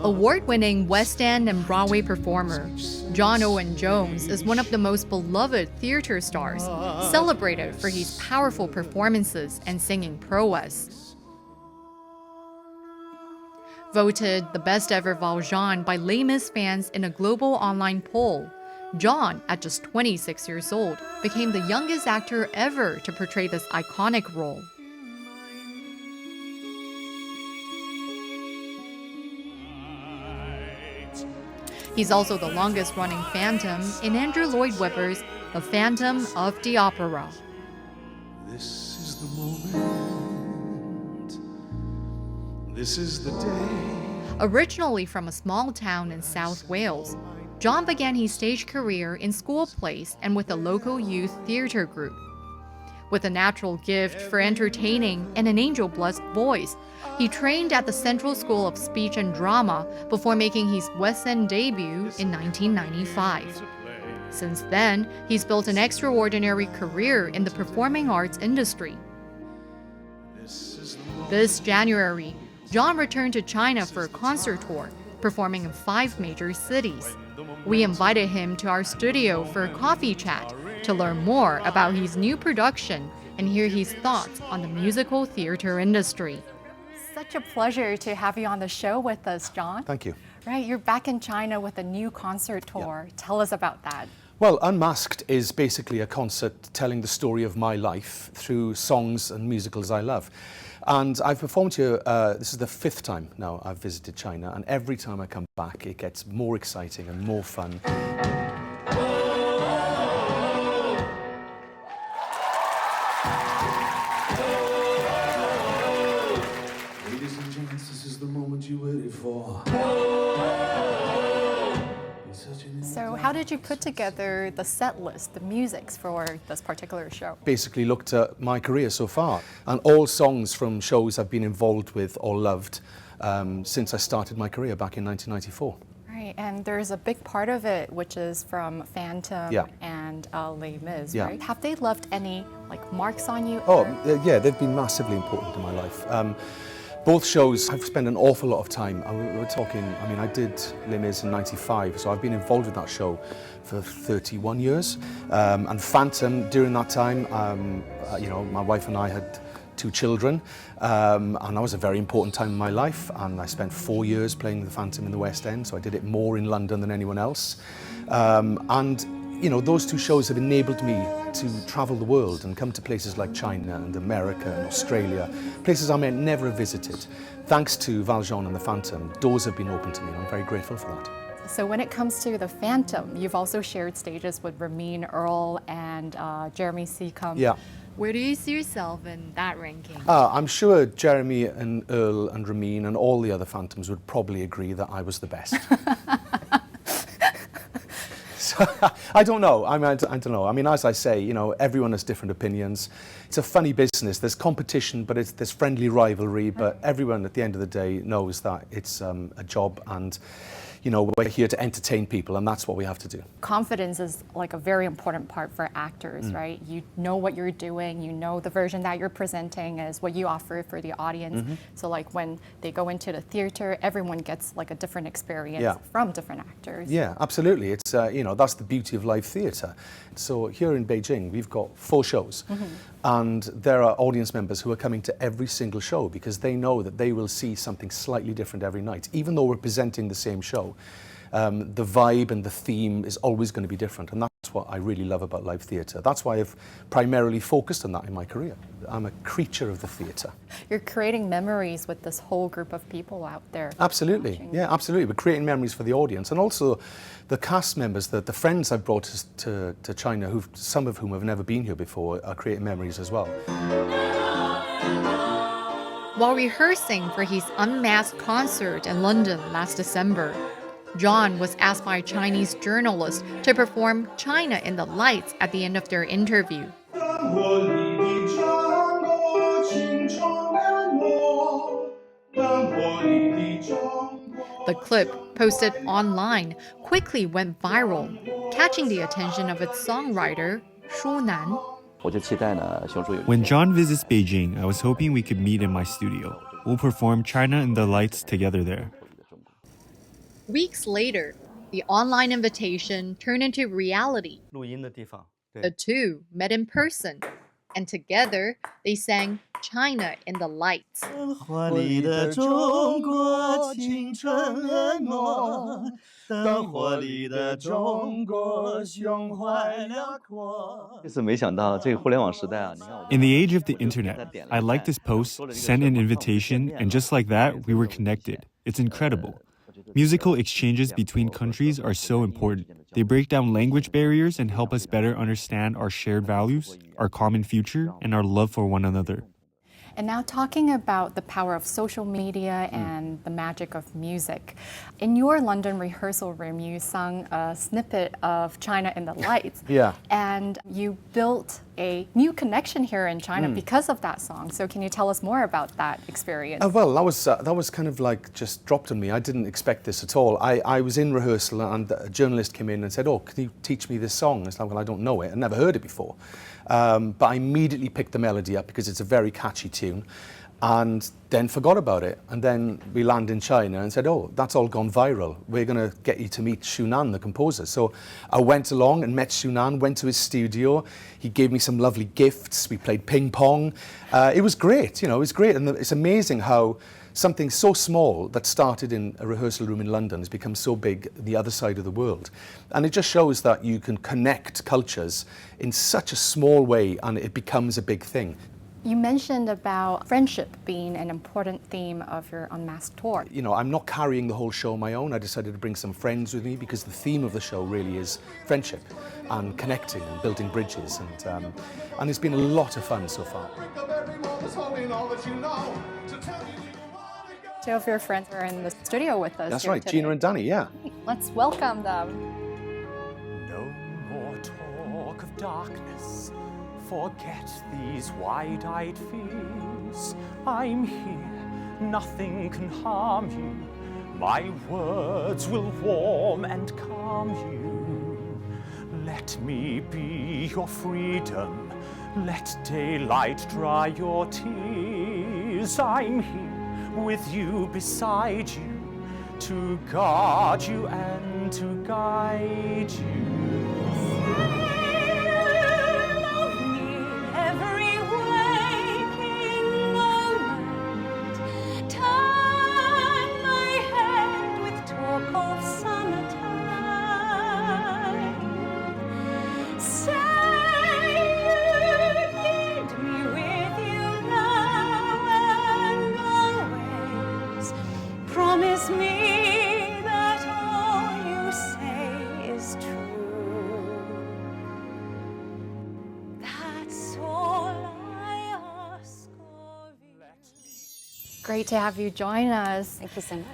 Award-winning West End and Broadway performer, John-Owen Jones is one of the most beloved theater stars, celebrated for his powerful performances and singing prowess. Voted the best ever Valjean by Les Mis fans in a global online poll, John, at just 26 years old, became the youngest actor ever to portray this iconic role. He's also the longest-running Phantom in Andrew Lloyd Webber's The Phantom of the Opera. This is the moment. This is the day. Originally from a small town in South Wales, John began his stage career in school plays and with a local youth theater group. With a natural gift for entertaining and an angel-blessed voice, he trained at the Central School of Speech and Drama before making his West End debut in 1995. Since then, he's built an extraordinary career in the performing arts industry. This January, John returned to China for a concert tour, performing in 5 major cities. We invited him to our studio for a coffee chat to learn more about his new production and hear his thoughts on the musical theater industry. Such a pleasure to have you on the show with us, John. Thank you. Right, you're back in China with a new concert tour. Yeah. Tell us about that. Well, Unmasked is basically a concert telling the story of my life through songs and musicals I love. And I've performed here, this is the 5th time now I've visited China, and every time I come back it gets more exciting and more fun. Ladies and gents, this is the moment you waited for. So how did you put together the set list, the musics for this particular show? Basically looked at my career so far, and all songs from shows I've been involved with or loved since I started my career back in 1994. Right, and there's a big part of it which is from Phantom and Les Mis, right? Have they left any marks on you? Yeah, they've been massively important in my life. Both shows, I've spent an awful lot of time. We're talking, I did Les Mis in '95, so I've been involved with that show for 31 years. And Phantom, during that time, my wife and I had 2 children, and that was a very important time in my life, and I spent 4 years playing the Phantom in the West End, so I did it more in London than anyone else. Those 2 shows have enabled me to travel the world and come to places like China and America and Australia, places I may never have visited. Thanks to Valjean and the Phantom, doors have been opened to me, and I'm very grateful for that. So when it comes to the Phantom, you've also shared stages with Ramin, Earl, and Jeremy Seacombe. Yeah. Where do you see yourself in that ranking? I'm sure Jeremy and Earl and Ramin and all the other Phantoms would probably agree that I was the best. I don't know. I don't know. As I say, everyone has different opinions. It's a funny business. There's competition, but there's friendly rivalry. But everyone, at the end of the day, knows that it's a job, and we're here to entertain people, and that's what we have to do. Confidence is a very important part for actors, right? You know what you're doing, you know the version that you're presenting is what you offer for the audience. So when they go into the theater, everyone gets a different experience from different actors. Yeah, absolutely. It's that's the beauty of live theatre. So here in Beijing, we've got 4 shows, and there are audience members who are coming to every single show because they know that they will see something slightly different every night, even though we're presenting the same show. The vibe and the theme is always going to be different, and that's what I really love about live theatre. That's why I've primarily focused on that in my career. I'm a creature of the theatre. You're creating memories with this whole group of people out there. Absolutely, yeah, absolutely. We're creating memories for the audience, and also the cast members, the friends I've brought to China, some of whom have never been here before, are creating memories as well. While rehearsing for his Unmasked concert in London last December, John was asked by a Chinese journalist to perform China in the Lights at the end of their interview. The clip, posted online, quickly went viral, catching the attention of its songwriter, Shu Nan. When John visits Beijing, I was hoping we could meet in my studio. We'll perform China in the Lights together there. Weeks later, the online invitation turned into reality. 录音的地方， The two met in person, and together they sang China in the Lights. 灯火里的中国，青春婀娜。灯火里的中国，胸怀辽阔。这次没想到这个互联网时代啊，你看我。 In the age of the internet, I liked this post, sent an invitation, and just like that, we were connected. It's incredible. Musical exchanges between countries are so important. They break down language barriers and help us better understand our shared values, our common future, and our love for one another. And now talking about the power of social media and the magic of music. In your London rehearsal room, you sung a snippet of China in the Lights. Yeah. And you built a new connection here in China because of that song. So can you tell us more about that experience? Well, that was kind of like just dropped on me. I didn't expect this at all. I was in rehearsal and a journalist came in and said, "Oh, can you teach me this song?" It's like, well, I don't know it. I'd never heard it before. But I immediately picked the melody up because it's a very catchy tune, and then forgot about it. And then we landed in China and said, "Oh, that's all gone viral. We're going to get you to meet Shunan, the composer." So I went along and met Shunan, went to his studio. He gave me some lovely gifts. We played ping pong. It was great, it was great. And it's amazing how something so small that started in a rehearsal room in London has become so big the other side of the world. And it just shows that you can connect cultures in such a small way and it becomes a big thing. You mentioned about friendship being an important theme of your Unmasked tour. I'm not carrying the whole show on my own. I decided to bring some friends with me because the theme of the show really is friendship and connecting and building bridges. And it's been a lot of fun so far. Two of your friends are in the studio with us. That's here right, today. Gina and Danny, yeah. Let's welcome them. No more talk of darkness. Forget these wide-eyed fears. I'm here, nothing can harm you. My words will warm and calm you. Let me be your freedom. Let daylight dry your tears. I'm here with you beside you, to guard you and to guide you. Promise me that all you say is true. That's all I ask of you. Great to have you join us. Thank you so much.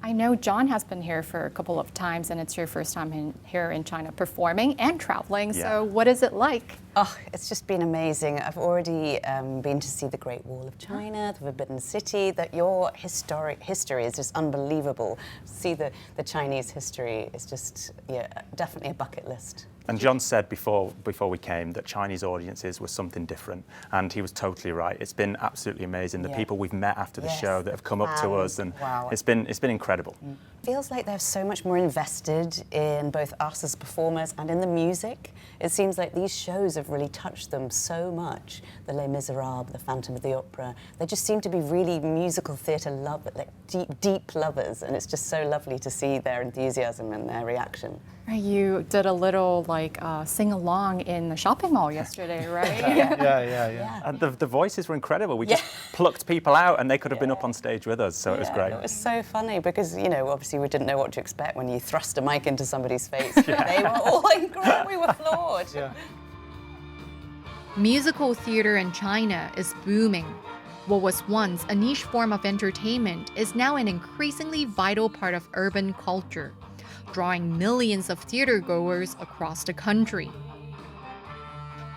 I know John has been here for a couple of times, and it's your first time here in China performing and traveling. Yeah. So what is it like? Oh, it's just been amazing. I've already been to see the Great Wall of China, the Forbidden City. That your historic history is just unbelievable. See the Chinese history is just, definitely a bucket list. And John said before we came that Chinese audiences were something different, and he was totally right. It's been absolutely amazing. The people we've met after the show that have come up to us, and wow. it's been incredible. Feels like they're so much more invested in both us as performers and in the music. It seems like these shows have really touched them so much. The Les Miserables, the Phantom of the Opera. They just seem to be really musical theatre lovers, like deep lovers, and it's just so lovely to see their enthusiasm and their reaction. You did a little sing-along in the shopping mall yesterday, right? Yeah. And the voices were incredible. We just plucked people out, and they could have been up on stage with us, so it was great. It was so funny because, obviously we didn't know what to expect when you thrust a mic into somebody's face. But they were all incredible. We were floored. Yeah. Musical theater in China is booming. What was once a niche form of entertainment is now an increasingly vital part of urban culture, drawing millions of theater goers across the country.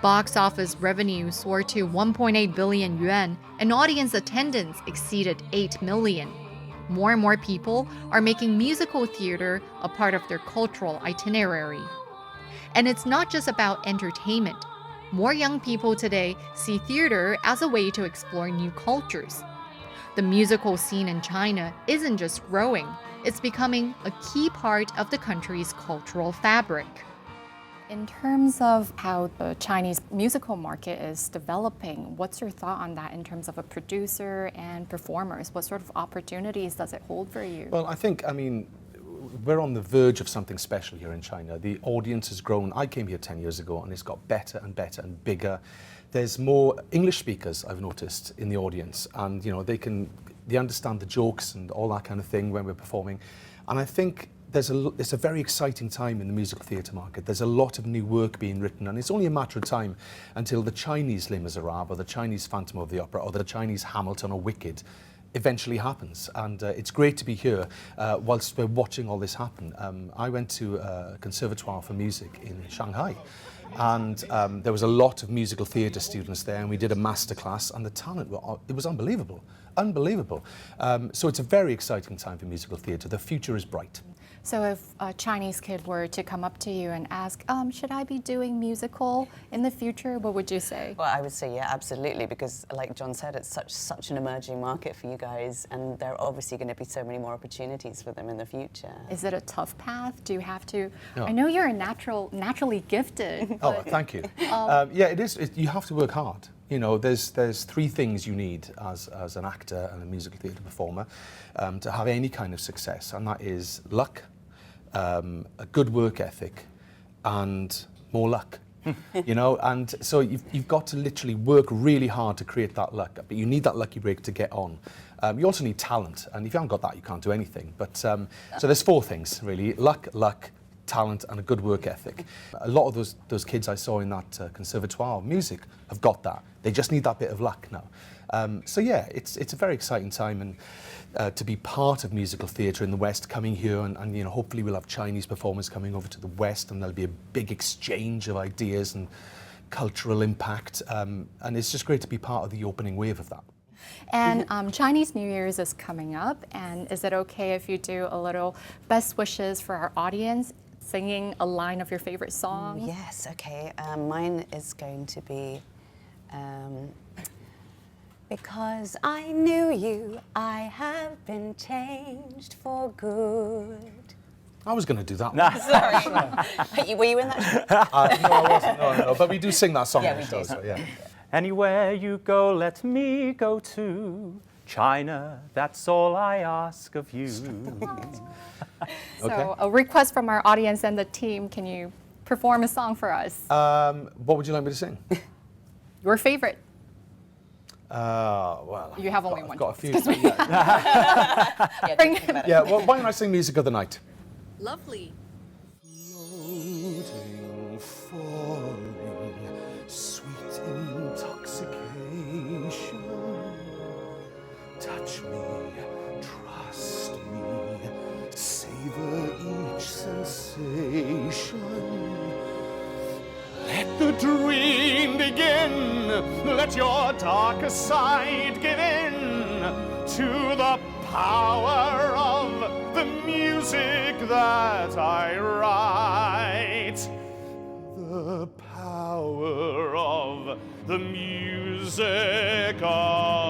Box office revenue soared to 1.8 billion yuan, and audience attendance exceeded 8 million. More and more people are making musical theater a part of their cultural itinerary. And it's not just about entertainment. More young people today see theater as a way to explore new cultures. The musical scene in China isn't just growing, It's becoming a key part of the country's cultural fabric. In terms of how the Chinese musical market is developing, what's your thought on that in terms of a producer and performers? What sort of opportunities does it hold for you? Well, I mean, we're on the verge of something special here in China. The audience has grown. I came here 10 years ago and it's got better and better and bigger. There's more English speakers, I've noticed, in the audience, and they understand the jokes and all that kind of thing when we're performing. And I think it's a very exciting time in the musical theatre market. There's a lot of new work being written, and it's only a matter of time until the Chinese Les Miserables or the Chinese Phantom of the Opera or the Chinese Hamilton or Wicked eventually happens. And it's great to be here whilst we're watching all this happen. I went to a conservatoire for music in Shanghai, and there was a lot of musical theatre students there, and we did a masterclass, and the talent, it was unbelievable. Unbelievable. So it's a very exciting time for musical theatre. The future is bright. So if a Chinese kid were to come up to you and ask, should I be doing musical in the future, what would you say? Well, I would say, yeah, absolutely, because like John said, it's such an emerging market for you guys, and there are obviously going to be so many more opportunities for them in the future. Is it a tough path? Do you have to? No. I know you're a naturally gifted. Oh, thank you. Yeah, it is. You have to work hard. You know, there's three things you need as an actor and a musical theatre performer to have any kind of success, and that is luck, a good work ethic, and more luck. You know, and so you've got to literally work really hard to create that luck, but you need that lucky break to get on. You also need talent, and if you haven't got that, you can't do anything. But so there's four things really: luck, talent, and a good work ethic. A lot of those kids I saw in that conservatoire of music have got that. They just need that bit of luck now. So yeah, it's a very exciting time, and to be part of musical theatre in the West, coming here, and you know, hopefully we'll have Chinese performers coming over to the West, and there'll be a big exchange of ideas and cultural impact, and it's just great to be part of the opening wave of that. And Chinese New Year's is coming up, and is it okay if you do a little best wishes for our audience, singing a line of your favorite song? Yes, okay. Mine is going to be, because I knew you, I have been changed for good. I was going to do that. Sorry. Were you in that? No, I wasn't. No. But we do sing that song Yeah, on the we show. do. So, yeah. Anywhere you go, let me go too. China, that's all I ask of you. So a request from our audience and the team, can you perform a song for us? What would you like me to sing? Your favorite? Well, You have only one I've got a few. choice. Yeah, well, why don't I sing Music of the Night? Lovely. Floating, falling, sweet intoxication. Touch me, trust me, savor each sensation. Let the dream begin, let your darker side give in to the power of the music that I write. The power of the music of